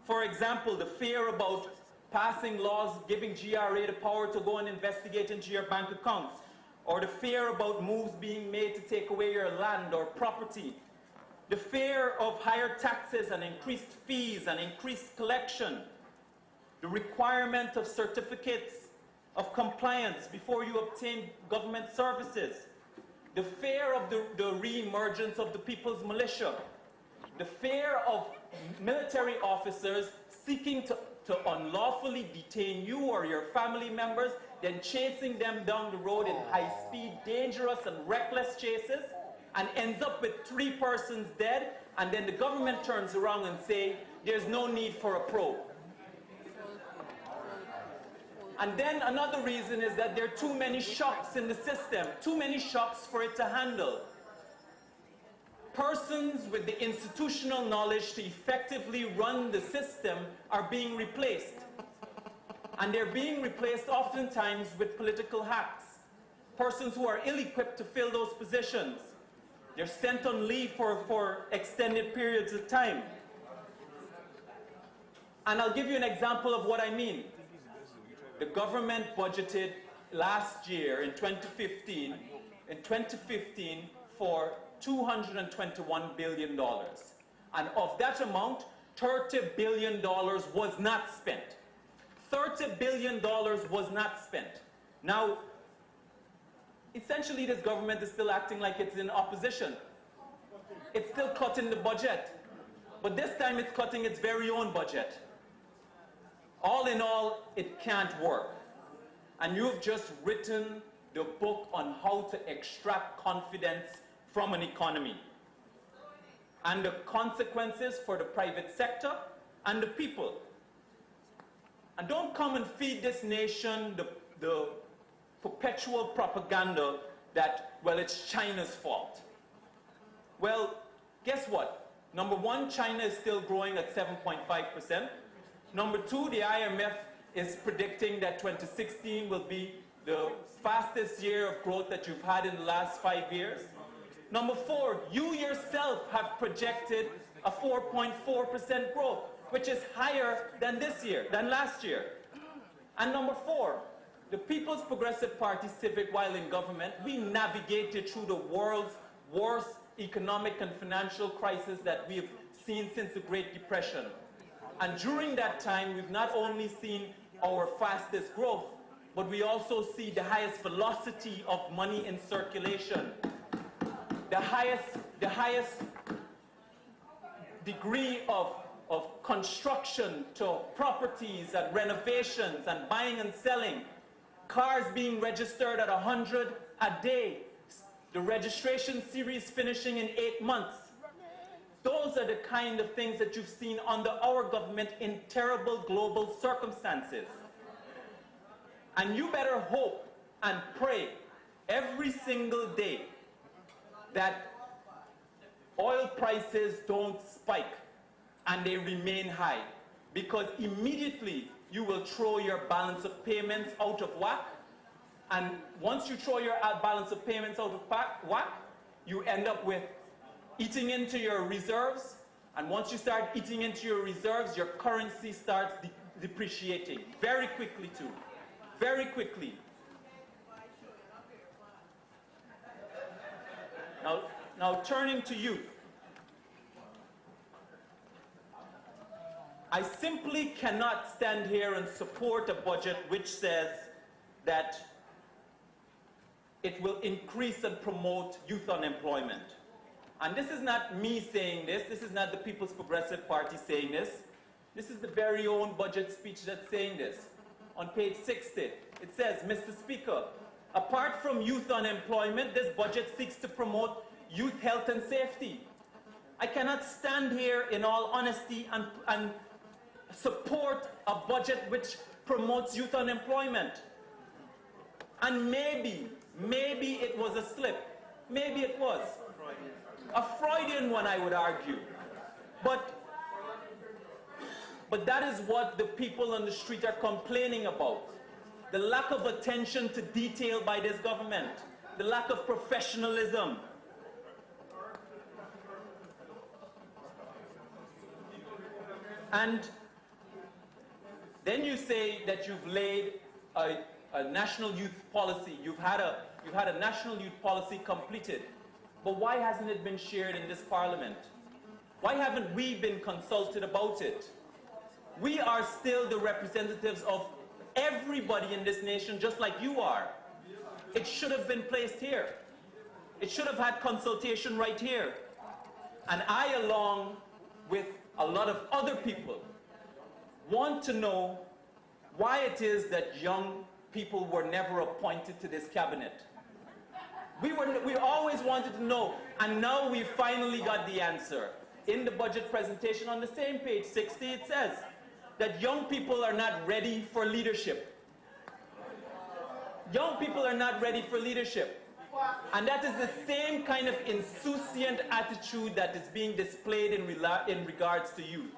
For example, the fear about passing laws giving GRA the power to go and investigate into your bank accounts, or the fear about moves being made to take away your land or property, the fear of higher taxes and increased fees and increased collection, the requirement of certificates of compliance before you obtain government services, the fear of the re-emergence of the people's militia, the fear of military officers seeking to unlawfully detain you or your family members, then chasing them down the road in high-speed, dangerous and reckless chases, and ends up with 3 persons dead, and then the government turns around and say, there's no need for a probe. And then another reason is that there are too many shocks in the system, too many shocks for it to handle. Persons with the institutional knowledge to effectively run the system are being replaced. And they're being replaced oftentimes with political hacks. Persons who are ill-equipped to fill those positions. They're sent on leave for extended periods of time. And I'll give you an example of what I mean. The government budgeted last year in 2015 for $221 billion. And of that amount, $30 billion was not spent. $30 billion was not spent. Now, essentially this government is still acting like it's in opposition. It's still cutting the budget. But this time it's cutting its very own budget. All in all, it can't work. And you've just written the book on how to extract confidence from an economy and the consequences for the private sector and the people. And don't come and feed this nation the perpetual propaganda that, well, it's China's fault. Well, guess what? Number one, China is still growing at 7.5%. Number two, the IMF is predicting that 2016 will be the fastest year of growth that you've had in the last 5 years. Number four, you yourself have projected a 4.4% growth, which is higher than last year. And number four, the People's Progressive Party Civic, while in government, we navigated through the world's worst economic and financial crisis that we've seen since the Great Depression. And during that time, we've not only seen our fastest growth, but we also see the highest velocity of money in circulation, the highest degree of construction to properties and renovations and buying and selling, cars being registered at 100 a day, the registration series finishing in 8 months. Those are the kind of things that you've seen under our government in terrible global circumstances. And you better hope and pray every single day that oil prices don't spike and they remain high, because immediately you will throw your balance of payments out of whack. And once you throw your balance of payments out of whack, you end up with eating into your reserves, and once you start eating into your reserves, your currency starts depreciating very quickly too, very quickly. Now turning to youth, I simply cannot stand here and support a budget which says that it will increase and promote youth unemployment. And this is not me saying this. This is not the People's Progressive Party saying this. This is the very own budget speech that's saying this. On page 60, it says, Mr. Speaker, apart from youth unemployment, this budget seeks to promote youth health and safety. I cannot stand here in all honesty and support a budget which promotes youth unemployment. And maybe it was a slip. Maybe it was. A Freudian one, I would argue. But that is what the people on the street are complaining about. The lack of attention to detail by this government. The lack of professionalism. And Then you say that you've laid a national youth policy. You've had a national youth policy completed. But why hasn't it been shared in this parliament? Why haven't we been consulted about it? We are still the representatives of everybody in this nation, just like you are. It should have been placed here. It should have had consultation right here. And I, along with a lot of other people, want to know why it is that young people were never appointed to this cabinet. We always wanted to know, and now we finally got the answer. In the budget presentation on the same page, 60, it says that young people are not ready for leadership. Young people are not ready for leadership. And that is the same kind of insouciant attitude that is being displayed in regards to youth.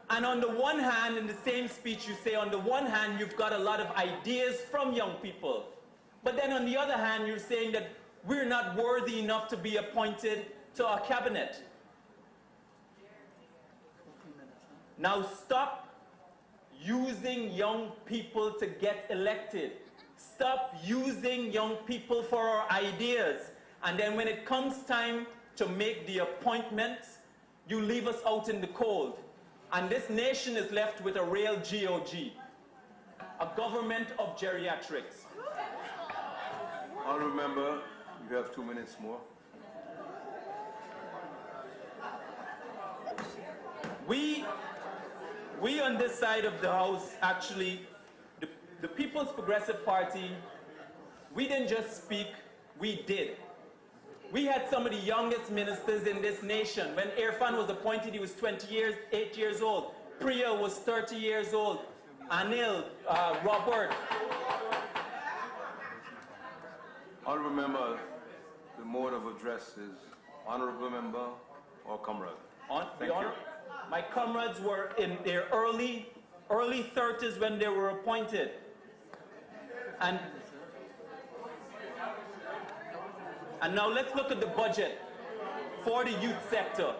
And on the one hand, in the same speech you say, on the one hand, you've got a lot of ideas from young people. But then on the other hand, you're saying that we're not worthy enough to be appointed to our cabinet. Now stop using young people to get elected. Stop using young people for our ideas. And then when it comes time to make the appointments, you leave us out in the cold. And this nation is left with a real GOG, a government of geriatrics. Honourable Member, you have 2 minutes more. We on this side of the House, actually, the People's Progressive Party, we didn't just speak, we did. We had some of the youngest ministers in this nation. When Irfan was appointed, he was 8 years old. Priya was 30 years old. Anil, Robert. Honourable Member, the mode of address is Honourable Member or Comrade. Thank you. My comrades were in their early 30s when they were appointed. And now let's look at the budget for the youth sector.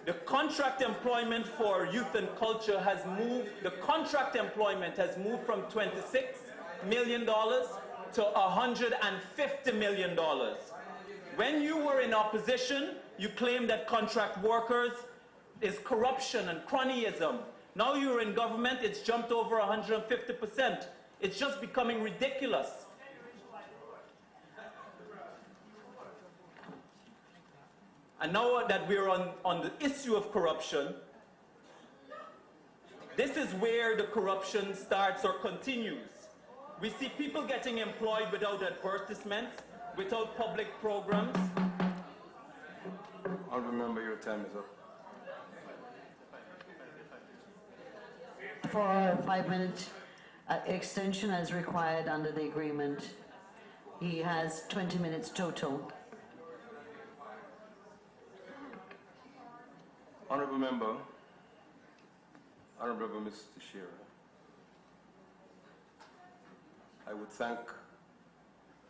The contract employment for youth and culture has moved, the contract employment has moved from $26 million to $150 million. When you were in opposition, you claimed that contract workers is corruption and cronyism. Now you're in government, it's jumped over 150%. It's just becoming ridiculous. And now that we're on the issue of corruption, this is where the corruption starts or continues. We see people getting employed without advertisements, without public programs. Honourable Member, your time is up. For a 5-minute extension as required under the agreement. He has 20 minutes total. Honourable Member, Honourable Mr. Shearer, I would thank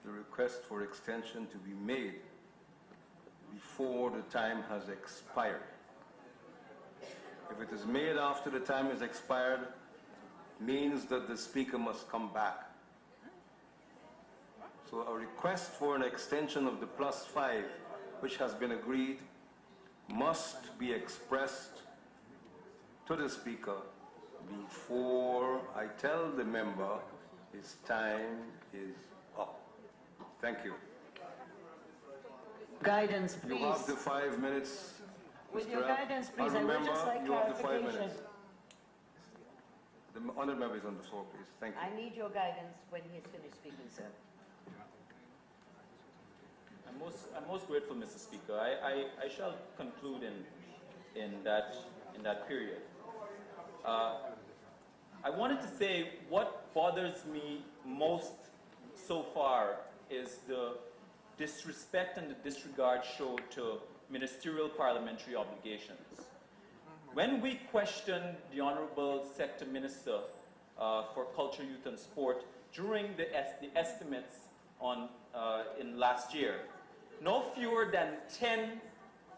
the request for extension to be made before the time has expired. If it is made after the time is expired, means that the Speaker must come back. So a request for an extension of the +5, which has been agreed, must be expressed to the Speaker before I tell the member his time is up. Thank you. Guidance, please. You have the 5 minutes. With your guidance, please, I would just like you have the 5 clarification. minutes. The honourable member is on the floor, please. Thank you. I need your guidance when he is finished speaking, sir. I'm most grateful, Mr. Speaker. I shall conclude in that period. I wanted to say what bothers me most so far is the disrespect and the disregard showed to ministerial parliamentary obligations. When we questioned the Honourable Sector Minister for Culture, Youth and Sport during the estimates in last year, no fewer than 10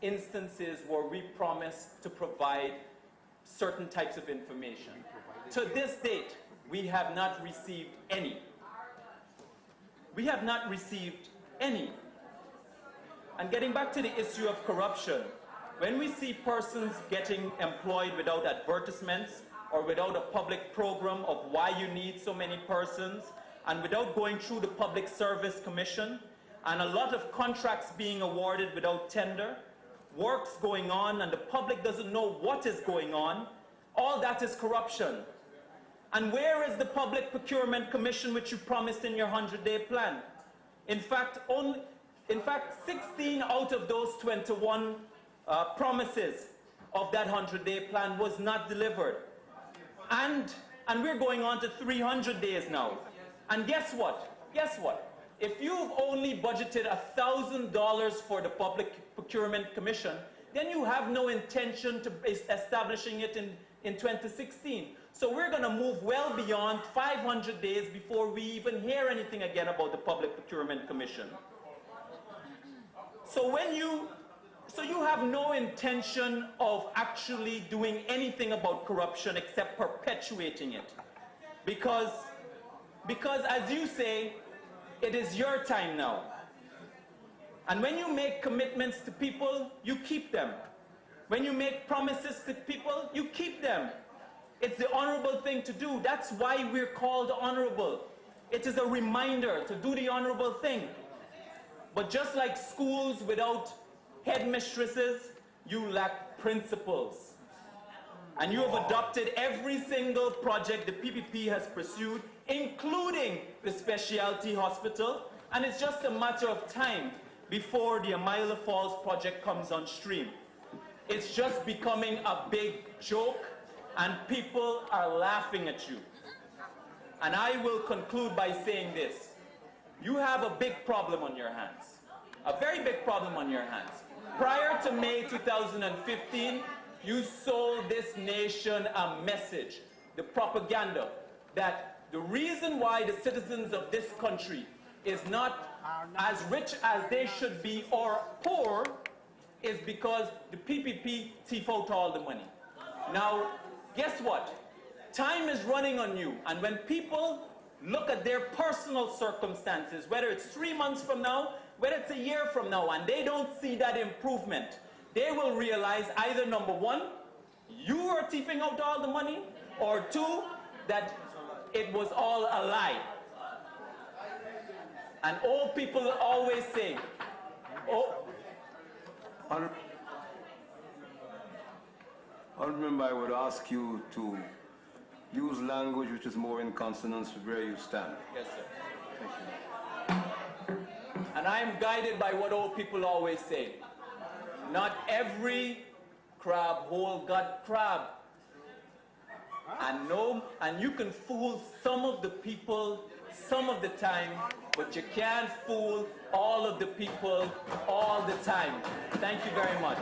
instances where we promised to provide certain types of information. To this date, we have not received any. We have not received any. And getting back to the issue of corruption, when we see persons getting employed without advertisements or without a public program of why you need so many persons, and without going through the Public Service Commission, and a lot of contracts being awarded without tender, works going on and the public doesn't know what is going on, all that is corruption. And where is the Public Procurement Commission which you promised in your 100-day plan? In fact, 16 out of those 21 promises of that 100-day plan was not delivered. And we're going on to 300 days now. And guess what? Guess what? If you've only budgeted $1,000 for the Public Procurement Commission, then you have no intention to establishing it in 2016. So we're going to move well beyond 500 days before we even hear anything again about the Public Procurement Commission. So you have no intention of actually doing anything about corruption except perpetuating it. Because as you say, it is your time now. And when you make commitments to people, you keep them. When you make promises to people, you keep them. It's the honorable thing to do. That's why we're called honorable. It is a reminder to do the honorable thing. But just like schools without headmistresses, you lack principles. And you have adopted every single project the PPP has pursued, including the specialty hospital, and it's just a matter of time before the Amila Falls project comes on stream. It's just becoming a big joke, and people are laughing at you. And I will conclude by saying this. You have a big problem on your hands, a very big problem on your hands. Prior to May 2015, you sold this nation a message, the propaganda, that the reason why the citizens of this country is not as rich as they should be or poor is because the PPP thief out all the money. Now, guess what? Time is running on you, and when people look at their personal circumstances, whether it's 3 months from now, whether it's a year from now, and they don't see that improvement, they will realize either, number one, you are thieving out all the money, or two, that it was all a lie. And old people always say, oh. Honourable Member, I would ask you to use language which is more in consonance with where you stand. Yes, sir. Thank you. And I am guided by what old people always say. Not every crab hole got crab. And you can fool some of the people some of the time, but you can't fool all of the people all the time. Thank you very much.